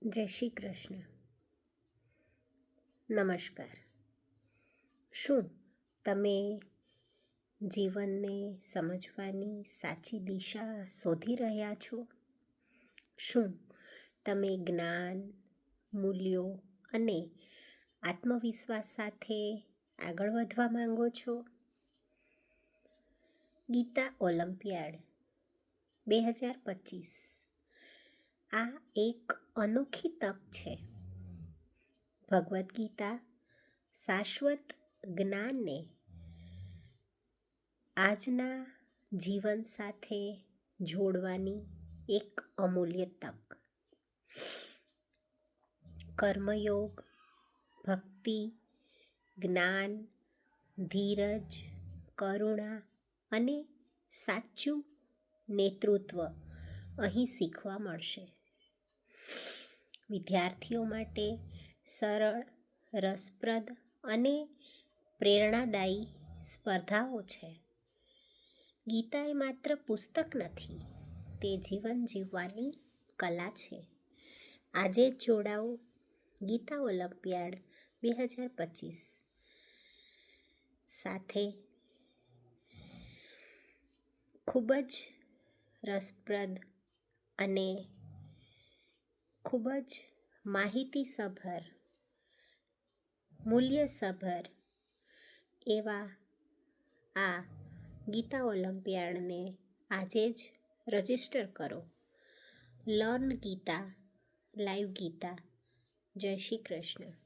જય શ્રી કૃષ્ણ. નમસ્કાર. શું તમે જીવનને સમજવાની સાચી દિશા શોધી રહ્યા છો? શું તમે જ્ઞાન, મૂલ્યો અને આત્મવિશ્વાસ સાથે આગળ વધવા માંગો છો? ગીતા ઓલિમ્પિયાડ 2025 આ એક અનોખી તક છે. ભગવદ્ ગીતા શાશ્વત જ્ઞાનને આજના જીવન સાથે જોડવાની એક અમૂલ્ય તક. કર્મયોગ, ભક્તિ, જ્ઞાન, ધીરજ, કરુણા અને સાચું નેતૃત્વ અહીં શીખવા મળશે. વિદ્યાર્થીઓ માટે સરળ, રસપ્રદ અને પ્રેરણાદાયી સ્પર્ધાઓ છે. ગીતા એ માત્ર પુસ્તક નથી, તે જીવન જીવવાની કલા છે. આજે જ જોડાઓ ગીતા ઓલિમ્પિયાડ 2025 સાથે. ખૂબ જ રસપ્રદ અને ખૂબ જ માહિતીસભર, મૂલ્યસભર એવા આ ગીતા ઓલિમ્પિયાડને આજે જ રજીસ્ટર કરો. Learn Gita, live Gita. જય શ્રી કૃષ્ણ.